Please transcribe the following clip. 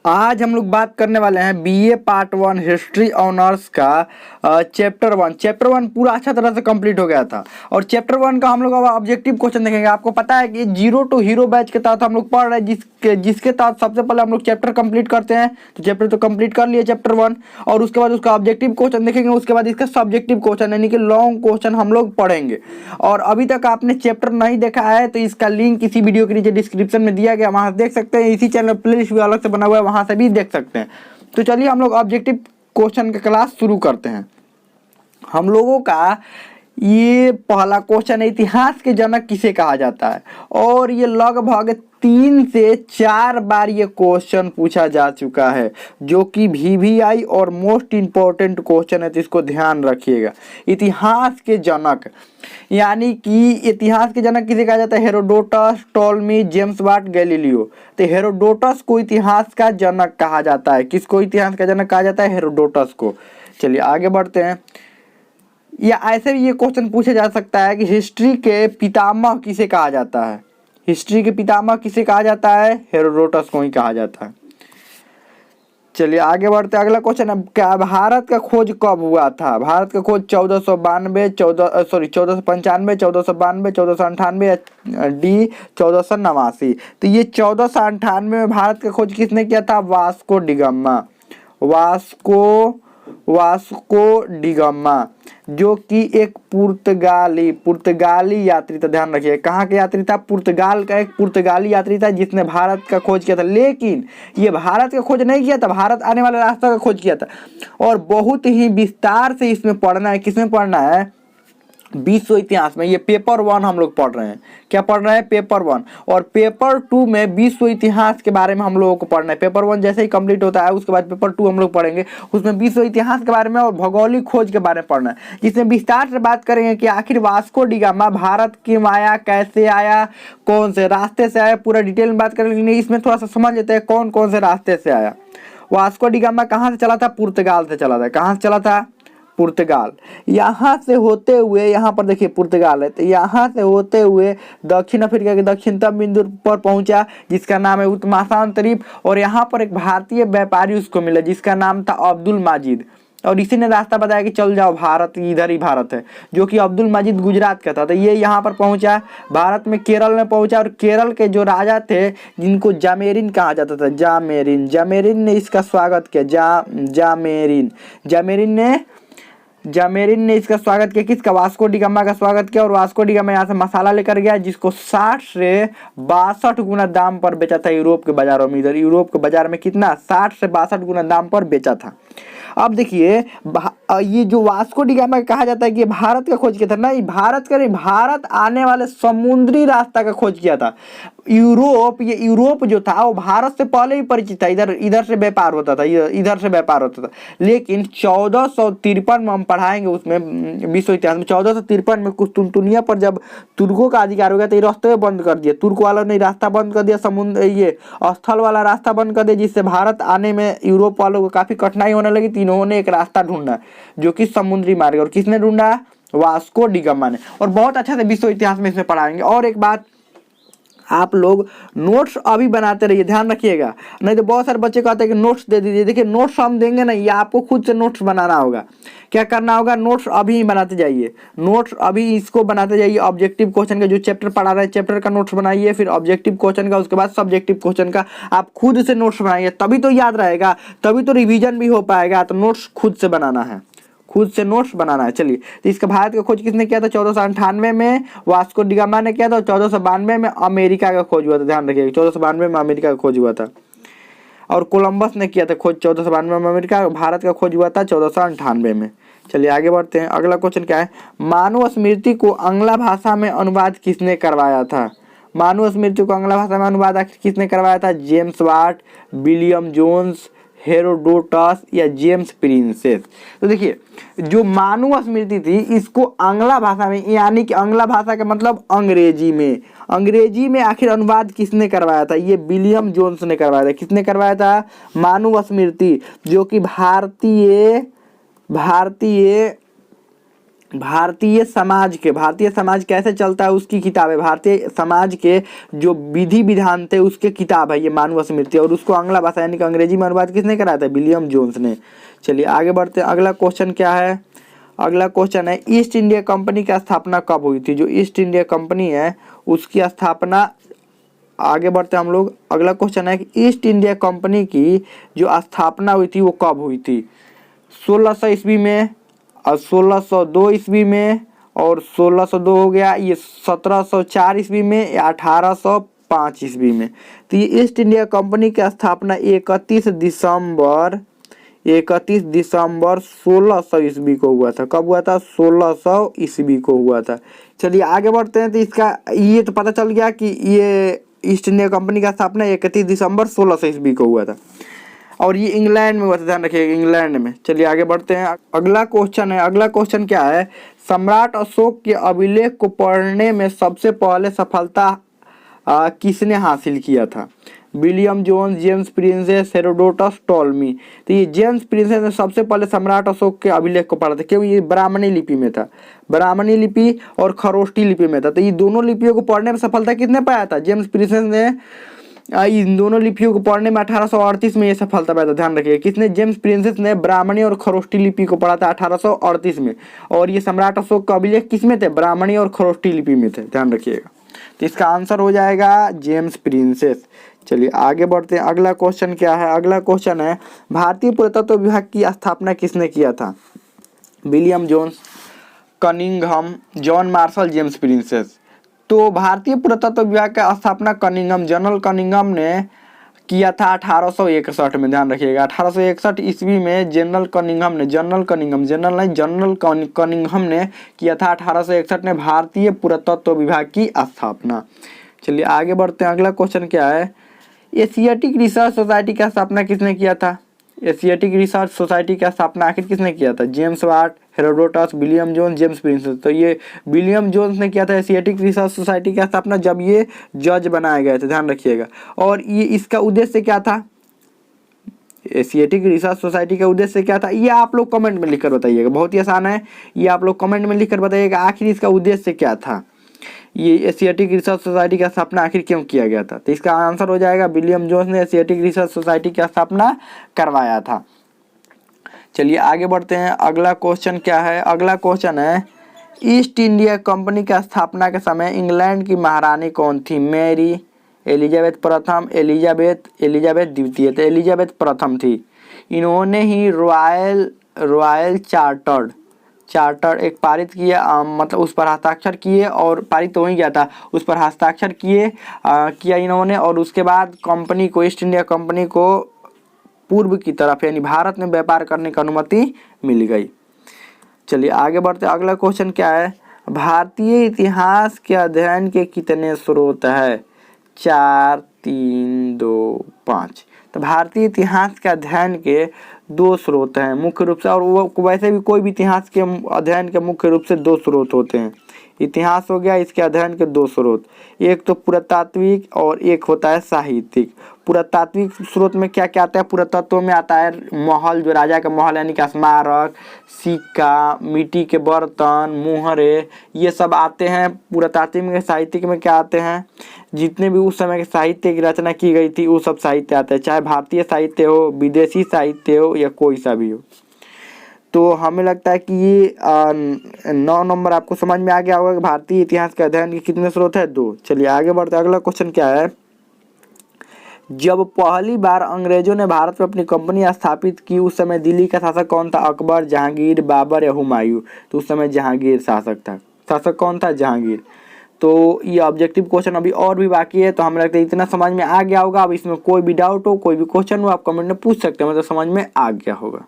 आज हम लोग बात करने वाले हैं बीए पार्ट 1 हिस्ट्री ऑनर्स का चैप्टर 1 पूरा अच्छा तरह से कंप्लीट हो गया था। और चैप्टर 1 का हम लोग अब ऑब्जेक्टिव क्वेश्चन देखेंगे। आपको पता है कि जीरो टू हीरो बैच के तहत हम लोग पढ़ रहे हैं, जिसके तहत सबसे पहले हम लोग चैप्टर कंप्लीट करते हैं। तो चैप्टर तो कंप्लीट कर लिए चैप्टर 1, और उसके बाद उसका ऑब्जेक्टिव क्वेश्चन देखेंगे। उसके बाद इसका सब्जेक्टिव क्वेश्चन यानी कि लॉन्ग क्वेश्चन हम लोग पढ़ेंगे। और अभी तक आपने चैप्टर नहीं देखा है तो इसका लिंक इसी वीडियो के नीचे डिस्क्रिप्शन में दिया गया, वहां से देख सकते हैं। इसी चैनल प्लेलिस्ट भी अलग से बना हुआ है, वहां से भी देख सकते हैं। तो चलिए हम लोग ऑब्जेक्टिव क्वेश्चन का क्लास शुरू करते हैं। हम लोगों का ये पहला क्वेश्चन है, इतिहास के जनक किसे कहा जाता है। और ये लगभग 3 से 4 बार ये क्वेश्चन पूछा जा चुका है, जो कि VVI और मोस्ट इम्पोर्टेंट क्वेश्चन है, तो इसको ध्यान रखिएगा। इतिहास के जनक यानी कि इतिहास के जनक किसे कहा जाता है? Herodotus, Ptolemy, James Watt, Galileo. तो हेरोडोटस को इतिहास का जनक कहा जाता है। किसको इतिहास का जनक कहा जाता है? हेरोडोटस को। चलिए आगे बढ़ते हैं। या ऐसे भी ये क्वेश्चन पूछा जा सकता है कि हिस्ट्री के पितामह किसे कहा जाता है? हिस्ट्री के पितामह किसे कहा जाता है? हेरोडोटस को ही कहा जाता है। चलिए आगे बढ़ते हैं। अगला क्वेश्चन है, क्या भारत का खोज कब हुआ था? भारत का खोज 1492, 1495, 1492, 1498 डी 1489। तो ये 1498 में भारत का खोज किसने किया था? Vasco da Gama. वास्को डिगामा, जो कि एक पुर्तगाली यात्री था। ध्यान रखिए, कहाँ के यात्री था? पुर्तगाल का एक पुर्तगाली यात्री था, जिसने भारत का खोज किया था। लेकिन ये भारत का खोज नहीं किया था, भारत आने वाले रास्ता का खोज किया था। और बहुत ही विस्तार से इसमें पढ़ना है। किसमें पढ़ना है? विश्व इतिहास में। ये पेपर 1 हम लोग पढ़ रहे हैं। क्या पढ़ रहे हैं? पेपर 1। और पेपर 2 में विश्व इतिहास के बारे में हम लोगों को पढ़ना है। पेपर 1 जैसे ही कंप्लीट होता है, उसके बाद पेपर 2 हम लोग पढ़ेंगे। उसमें विश्व इतिहास के बारे में और भौगोलिक खोज के बारे में पढ़ना है, जिसमें विस्तार से बात करेंगे कि आखिर वास्को डिगामा भारत क्यों आया, कैसे आया, कौन से रास्ते से आया, पूरा डिटेल में बात करेंगे। इसमें थोड़ा सा समझ लेते हैं कौन कौन से रास्ते से आया। वास्को डिगामा कहाँ से चला था? पुर्तगाल से चला था। कहाँ से चला था? पुर्तगाल। यहाँ से होते हुए, यहाँ पर देखिए पुर्तगाल है, तो यहाँ से होते हुए दक्षिण अफ्रीका के दक्षिणतम बिंदु पर पहुंचा, जिसका नाम है उत्तमासान तरीफ। और यहाँ पर एक भारतीय व्यापारी उसको मिला, जिसका नाम था अब्दुल माजिद। और इसी ने रास्ता बताया कि चल जाओ भारत, इधर ही भारत है, जो कि अब्दुल माजिद गुजरात का था। तो ये यहाँ पर पहुंचा, भारत में केरल में पहुंचा। और केरल के जो राजा थे, जिनको जामेरिन कहा जाता था, जामेरिन ने इसका स्वागत किया। जामेरिन ने इसका स्वागत किया। किसका? वास्को डिगामा का स्वागत किया। और वास्को डिगामा यहाँ से मसाला लेकर गया, जिसको 60 से 62 गुना दाम पर बेचा था यूरोप के बाजारों में। इधर यूरोप के बाजार में कितना? 60 से 62 गुना दाम पर बेचा था। अब देखिए, ये जो वास्को डिगामा कहा जाता है कि भारत का खोज किया था। नहीं, भारत आने वाले समुद्री रास्ता का खोज किया था। यूरोप जो था वो भारत से पहले ही परिचित था। इधर से व्यापार होता था। लेकिन 1453 में हम पढ़ाएंगे, उसमें विश्व इतिहास में 1453 में कुस्तुनतुनिया पर जब तुर्कों का अधिकार हो गया, तो ये रास्ते बंद कर दिया। तुर्क वालों ने रास्ता बंद कर दिया, समुद्र ये स्थल वाला रास्ता बंद कर दिया, जिससे भारत आने में यूरोप वालों को काफी कठिनाई होने लगी। इन्होंने एक रास्ता ढूंढा, जो कि समुद्री मार्ग। और किसने ढूंढा? वास्को डिगामा ने। और बहुत अच्छा से विश्व इतिहास में इसमें पढ़ाएंगे। और एक बात, आप लोग नोट्स अभी बनाते रहिए, ध्यान रखिएगा। नहीं तो बहुत सारे बच्चे कहते हैं कि नोट्स दे दीजिए। देखिए, नोट्स हम देंगे नहीं, ये आपको खुद से नोट्स बनाना होगा। क्या करना होगा? नोट्स अभी ही बनाते जाइए। नोट्स अभी इसको बनाते जाइए। ऑब्जेक्टिव क्वेश्चन का जो चैप्टर पढ़ा रहे हैं, चैप्टर का नोट्स बनाइए, फिर ऑब्जेक्टिव क्वेश्चन का, उसके बाद सब्जेक्टिव क्वेश्चन का आप खुद से नोट्स बनाइए। तभी तो याद रहेगा, तभी तो रिवीजन भी हो पाएगा। तो नोट्स खुद से बनाना है, खुद से नोट्स बनाना है। चलिए, तो इसका भारत का खोज किसने किया था? 1498 में वास्को डिगामा ने किया था। 1492 में अमेरिका का खोज हुआ था। ध्यान रखिएगा, 1492 में अमेरिका का खोज हुआ था। और कोलंबस ने किया था खोज 1492 में अमेरिका। भारत का खोज हुआ था 1498 में। चलिए आगे बढ़ते हैं। अगला क्वेश्चन क्या है? मानव स्मृति को आंग्ल भाषा में अनुवाद किसने करवाया था? मानव स्मृति को आंग्ल भाषा में अनुवाद आखिर किसने करवाया था? James Watt, William Jones, Herodotus या जेम्स प्रिंसेस। तो देखिए, जो मानव स्मृति थी, इसको आंग्ल भाषा में, यानी कि आंग्ल भाषा का मतलब अंग्रेजी में आखिर अनुवाद किसने करवाया था? ये विलियम जोन्स ने करवाया था। किसने करवाया था? मानव स्मृति, जो कि भारतीय भारतीय समाज कैसे चलता है उसकी किताब है। भारतीय समाज के जो विधि विधान थे उसके किताब है ये मानुस्मृति, और उसको आंग्ल भाषा यानी कि अंग्रेजी में अनुवाद किसने कराया था? विलियम जोन्स ने। चलिए आगे बढ़ते हैं। अगला क्वेश्चन क्या है? अगला क्वेश्चन है ईस्ट इंडिया कंपनी की स्थापना कब हुई थी? जो ईस्ट इंडिया कंपनी है उसकी स्थापना, आगे बढ़ते हैं हम लोग। अगला क्वेश्चन है कि ईस्ट इंडिया कंपनी की जो स्थापना हुई थी वो कब हुई थी? 1600 ईस्वी में और 1602 ईस्वी में, और 1602 हो गया, ये 1704 ईस्वी में या 1805 ईस्वी में। तो ये ईस्ट इंडिया कंपनी की स्थापना 31 दिसंबर 1600 ईस्वी को हुआ था। कब हुआ था? 1600 ईस्वी को हुआ था। चलिए आगे बढ़ते हैं। तो इसका ये तो पता चल गया कि ये ईस्ट इंडिया कंपनी का स्थापना 31 दिसंबर 1600 ईस्वी को हुआ था, और ये इंग्लैंड में हुआ था, ध्यान रखिएगा, इंग्लैंड में। चलिए आगे बढ़ते हैं। अगला क्वेश्चन है। अगला क्वेश्चन क्या है? सम्राट अशोक के अभिलेख को पढ़ने में सबसे पहले सफलता किसने हासिल किया था? William Jones, James Prinsep, Herodotus, Ptolemy. तो ये जेम्स प्रिंसेस ने सबसे पहले सम्राट अशोक के अभिलेख को पढ़ा था, क्योंकि ये ब्राह्मणी लिपि में था। ब्राह्मणी लिपि और खरोष्टी लिपि में था। तो ये दोनों लिपियों को पढ़ने में सफलता किसने पाया था? जेम्स प्रिंसेस ने इन दोनों लिपियों को पढ़ने में 1838 में ये सफलता पाया था। ध्यान रखिए किसने? जेम्स प्रिंसेस ने ब्राह्मणी और खरोष्टी लिपि को पढ़ा था 1838 में, और ये सम्राट अशोक का अभिलेख किसमें थे? ब्राह्मणी और खरोष्टी लिपि में थे। ध्यान रखिएगा। तो इसका आंसर हो जाएगा जेम्स प्रिंसेस। चलिए आगे बढ़ते हैं। अगला क्वेश्चन क्या है? अगला क्वेश्चन है भारतीय पुरातत्व विभाग की स्थापना किसने किया था? William Jones, Cunningham, John Marshall, James Prinsep. तो भारतीय पुरातत्व विभाग का स्थापना जनरल कनिंघम ने किया था 1861 में। ध्यान रखिएगा 1861 ईस्वी में जनरल कनिंघम ने किया था 1861 ने भारतीय पुरातत्व विभाग की स्थापना। चलिए आगे बढ़ते हैं। अगला क्वेश्चन क्या है? एशियाटिक रिसर्च सोसाइटी का स्थापना किसने किया था? एशियाटिक रिसर्च सोसाइटी का स्थापना आखिर किसने किया था? James Watt, Herodotus, William Jones, James Prinsep. तो ये विलियम जोन्स ने किया था एशियाटिक रिसर्च सोसाइटी का स्थापना जब ये जज बनाए गए थे। ध्यान रखिएगा। और ये इसका उद्देश्य क्या था? एशियाटिक रिसर्च सोसाइटी का उद्देश्य क्या था? ये आप लोग कमेंट में लिखकर बताइएगा। बहुत ही आसान है, ये आप लोग कमेंट में लिखकर बताइएगा आखिर इसका उद्देश्य क्या था। ये एशियाटिक रिसर्च सोसाइटी का स्थापना आखिर क्यों किया गया था? तो इसका आंसर हो जाएगा विलियम जोन्स ने एशियाटिक रिसर्च सोसाइटी की स्थापना करवाया था। चलिए आगे बढ़ते हैं। अगला क्वेश्चन क्या है? अगला क्वेश्चन है ईस्ट इंडिया कंपनी की स्थापना के समय इंग्लैंड की महारानी कौन थी? मैरी, एलिजाबेथ प्रथम, एलिजाबेथ द्वितीय। तो एलिजाबेथ प्रथम थी। इन्होंने ही रॉयल चार्टर एक पारित किया, मतलब उस पर हस्ताक्षर किए, और पारित तो हो ही गया था, उस पर हस्ताक्षर किया इन्होंने, और उसके बाद कंपनी को, ईस्ट इंडिया कंपनी को पूर्व की तरफ यानी भारत में व्यापार करने की अनुमति मिल गई। चलिए आगे बढ़ते। अगला क्वेश्चन क्या है? भारतीय इतिहास के अध्ययन के कितने स्रोत है? 4, 3, 2, 5। तो भारतीय इतिहास के अध्ययन के 2 स्रोत हैं मुख्य रूप से, और वो वैसे भी कोई भी इतिहास के अध्ययन के मुख्य रूप से 2 स्रोत होते हैं। इतिहास हो गया, इसके अध्ययन के 2 स्रोत, एक तो पुरातात्विक और एक होता है साहित्यिक। पुरातात्विक स्रोत में क्या क्या आता है? पुरातत्व में आता है महल, जो राजा का महल यानी कि स्मारक, सिक्का, मिट्टी के बर्तन, मुहरे, ये सब आते हैं पुरातात्विक में। साहित्यिक में क्या आते हैं? जितने भी उस समय के साहित्य की रचना की गई थी वो सब साहित्य आते हैं, चाहे भारतीय साहित्य हो, विदेशी साहित्य हो, या कोई सा भी हो। तो हमें लगता है कि ये 9 नंबर आपको समझ में आ गया होगा कि भारतीय इतिहास के अध्ययन के कितने स्रोत है? 2। चलिए आगे बढ़ते। अगला क्वेश्चन क्या है? जब पहली बार अंग्रेजों ने भारत में अपनी कंपनी स्थापित की उस समय दिल्ली का शासक कौन था? अकबर, जहांगीर, बाबर या हुमायूं? तो उस समय जहांगीर शासक था। शासक कौन था? जहांगीर। तो ये ऑब्जेक्टिव क्वेश्चन अभी और भी बाकी है, तो हमें लगता है इतना समझ में आ गया होगा। अब इसमें कोई भी डाउट हो, कोई भी क्वेश्चन हो, आप कमेंट में पूछ सकते हैं, मतलब समझ में आ गया होगा।